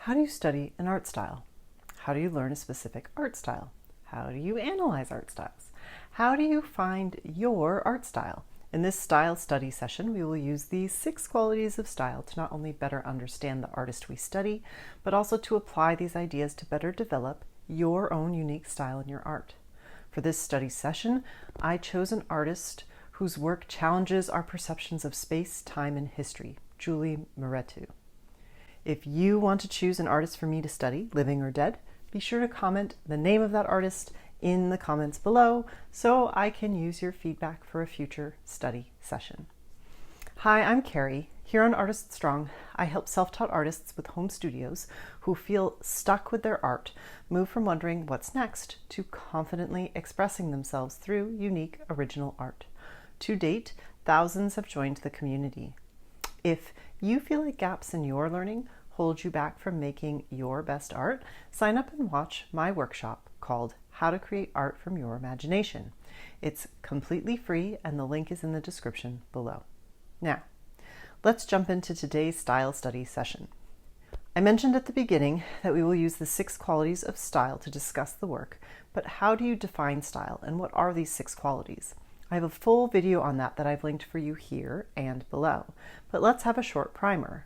How do you study an art style? How do you learn a specific art style? How do you analyze art styles? How do you find your art style? In this style study session, we will use these 6 qualities of style to not only better understand the artist we study, but also to apply these ideas to better develop your own unique style in your art. For this study session, I chose an artist whose work challenges our perceptions of space, time, and history, Julie Mehretu. If you want to choose an artist for me to study, living or dead, be sure to comment the name of that artist in the comments below so I can use your feedback for a future study session. Hi, I'm Carrie. Here on Artist Strong, I help self-taught artists with home studios who feel stuck with their art move from wondering what's next to confidently expressing themselves through unique, original art. To date, thousands have joined the community. If you feel like gaps in your learning hold you back from making your best art, sign up and watch my workshop called How to Create Art from Your Imagination. It's completely free and the link is in the description below. Now, let's jump into today's style study session. I mentioned at the beginning that we will use the 6 qualities of style to discuss the work, but how do you define style and what are these 6 qualities? I have a full video on that I've linked for you here and below, but let's have a short primer.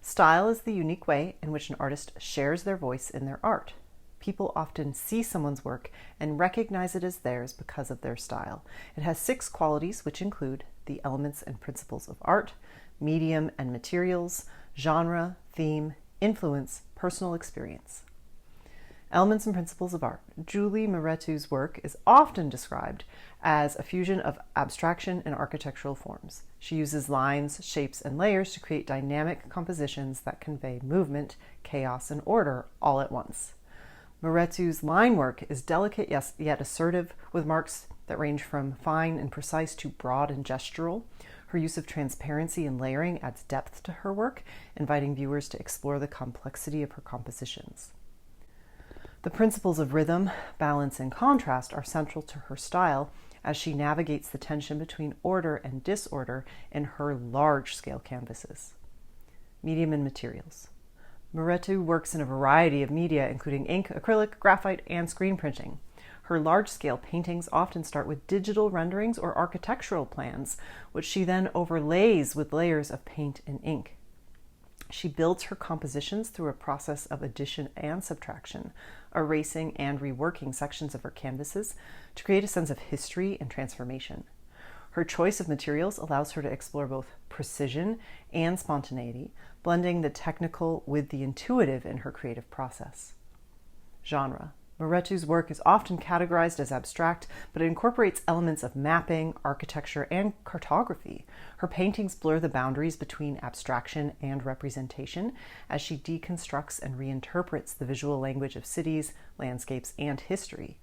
Style is the unique way in which an artist shares their voice in their art. People often see someone's work and recognize it as theirs because of their style. It has 6 qualities, which include the elements and principles of art, medium and materials, genre, theme, influence, personal experience. Elements and principles of art. Julie Mehretu's work is often described as a fusion of abstraction and architectural forms. She uses lines, shapes, and layers to create dynamic compositions that convey movement, chaos, and order all at once. Mehretu's line work is delicate yet assertive, with marks that range from fine and precise to broad and gestural. Her use of transparency and layering adds depth to her work, inviting viewers to explore the complexity of her compositions. The principles of rhythm, balance, and contrast are central to her style as she navigates the tension between order and disorder in her large-scale canvases. Medium and materials. Mehretu works in a variety of media, including ink, acrylic, graphite, and screen printing. Her large-scale paintings often start with digital renderings or architectural plans, which she then overlays with layers of paint and ink. She builds her compositions through a process of addition and subtraction, erasing and reworking sections of her canvases to create a sense of history and transformation. Her choice of materials allows her to explore both precision and spontaneity, blending the technical with the intuitive in her creative process. Genre. Mehretu's work is often categorized as abstract, but it incorporates elements of mapping, architecture, and cartography. Her paintings blur the boundaries between abstraction and representation as she deconstructs and reinterprets the visual language of cities, landscapes, and history.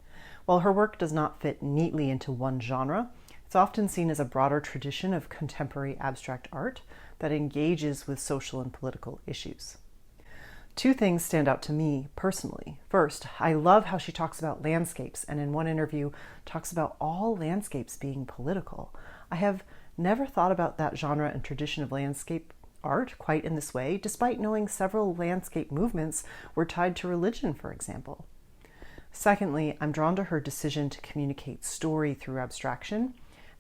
While her work does not fit neatly into one genre, it's often seen as a broader tradition of contemporary abstract art that engages with social and political issues. 2 things stand out to me personally. First, I love how she talks about landscapes, and in one interview talks about all landscapes being political. I have never thought about that genre and tradition of landscape art quite in this way, despite knowing several landscape movements were tied to religion, for example. Secondly, I'm drawn to her decision to communicate story through abstraction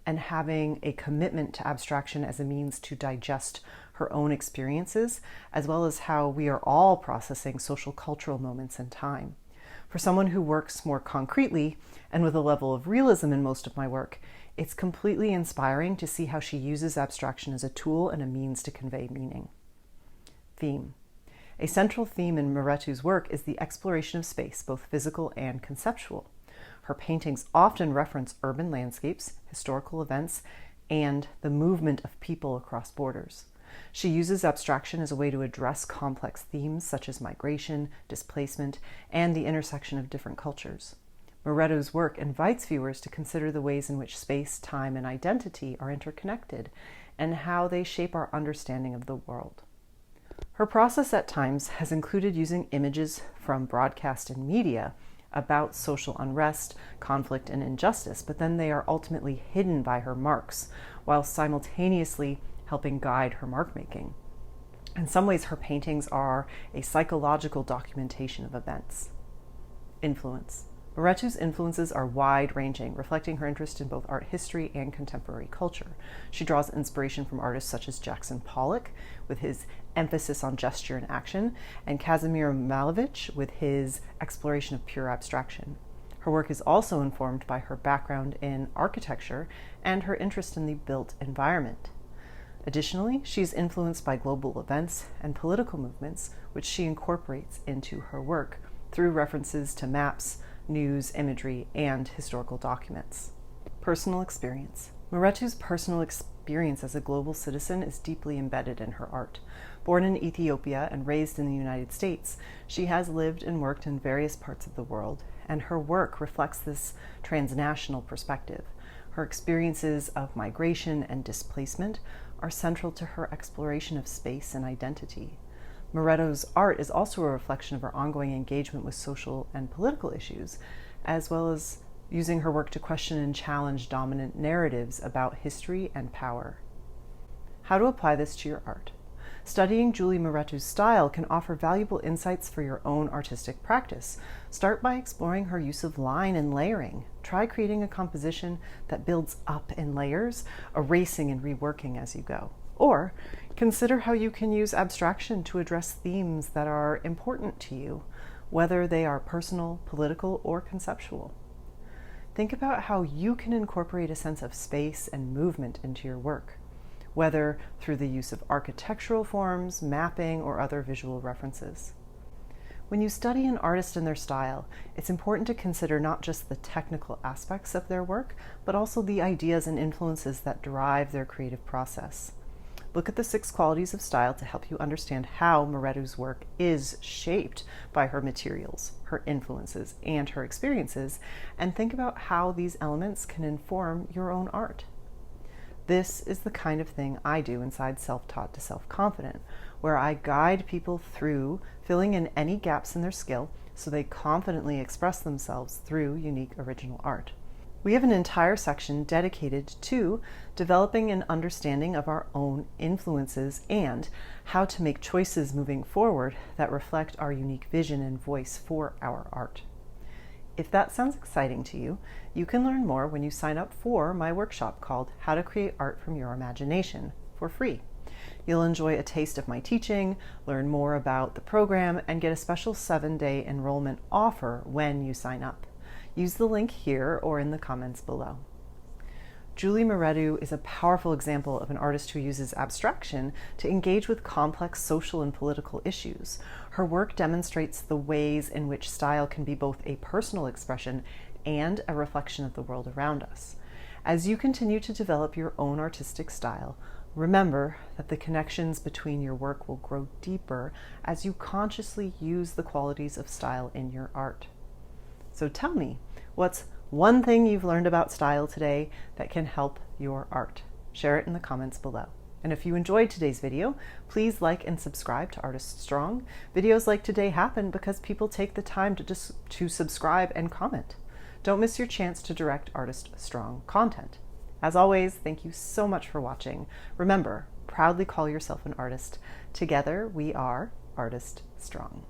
and having a commitment to abstraction as a means to digest her own experiences, as well as how we are all processing social cultural moments in time. For someone who works more concretely and with a level of realism in most of my work, it's completely inspiring to see how she uses abstraction as a tool and a means to convey meaning. Theme. A central theme in Mehretu's work is the exploration of space, both physical and conceptual. Her paintings often reference urban landscapes, historical events, and the movement of people across borders. She uses abstraction as a way to address complex themes such as migration, displacement, and the intersection of different cultures. Mehretu's work invites viewers to consider the ways in which space, time, and identity are interconnected and how they shape our understanding of the world. Her process at times has included using images from broadcast and media about social unrest, conflict, and injustice, but then they are ultimately hidden by her marks, while simultaneously helping guide her mark making. In some ways, her paintings are a psychological documentation of events. Influence. Mehretu's influences are wide-ranging, reflecting her interest in both art history and contemporary culture. She draws inspiration from artists such as Jackson Pollock, with his emphasis on gesture and action, and Kazimir Malevich, with his exploration of pure abstraction. Her work is also informed by her background in architecture and her interest in the built environment. Additionally, she is influenced by global events and political movements, which she incorporates into her work through references to maps, news, imagery, and historical documents. Personal experience. Mehretu's personal experience as a global citizen is deeply embedded in her art. Born in Ethiopia and raised in the United States, she has lived and worked in various parts of the world, and her work reflects this transnational perspective. Her experiences of migration and displacement are central to her exploration of space and identity. Mehretu's art is also a reflection of her ongoing engagement with social and political issues, as well as using her work to question and challenge dominant narratives about history and power. How to apply this to your art. Studying Julie Mehretu's style can offer valuable insights for your own artistic practice. Start by exploring her use of line and layering. Try creating a composition that builds up in layers, erasing and reworking as you go. Or consider how you can use abstraction to address themes that are important to you, whether they are personal, political, or conceptual. Think about how you can incorporate a sense of space and movement into your work, whether through the use of architectural forms, mapping, or other visual references. When you study an artist and their style, it's important to consider not just the technical aspects of their work, but also the ideas and influences that drive their creative process. Look at the 6 qualities of style to help you understand how Mehretu's work is shaped by her materials, her influences, and her experiences, and think about how these elements can inform your own art. This is the kind of thing I do inside Self-Taught to Self-Confident, where I guide people through filling in any gaps in their skill so they confidently express themselves through unique original art. We have an entire section dedicated to developing an understanding of our own influences and how to make choices moving forward that reflect our unique vision and voice for our art. If that sounds exciting to you, you can learn more when you sign up for my workshop called How to Create Art from Your Imagination for free. You'll enjoy a taste of my teaching, learn more about the program, and get a special 7-day enrollment offer when you sign up. Use the link here or in the comments below. Julie Mehretu is a powerful example of an artist who uses abstraction to engage with complex social and political issues. Her work demonstrates the ways in which style can be both a personal expression and a reflection of the world around us. As you continue to develop your own artistic style, remember that the connections between your work will grow deeper as you consciously use the qualities of style in your art. So tell me, what's one thing you've learned about style today that can help your art? Share it in the comments below. And if you enjoyed today's video, please like and subscribe to Artist Strong. Videos like today happen because people take the time to subscribe and comment. Don't miss your chance to direct Artist Strong content. As always, thank you so much for watching. Remember, proudly call yourself an artist. Together we are Artist Strong.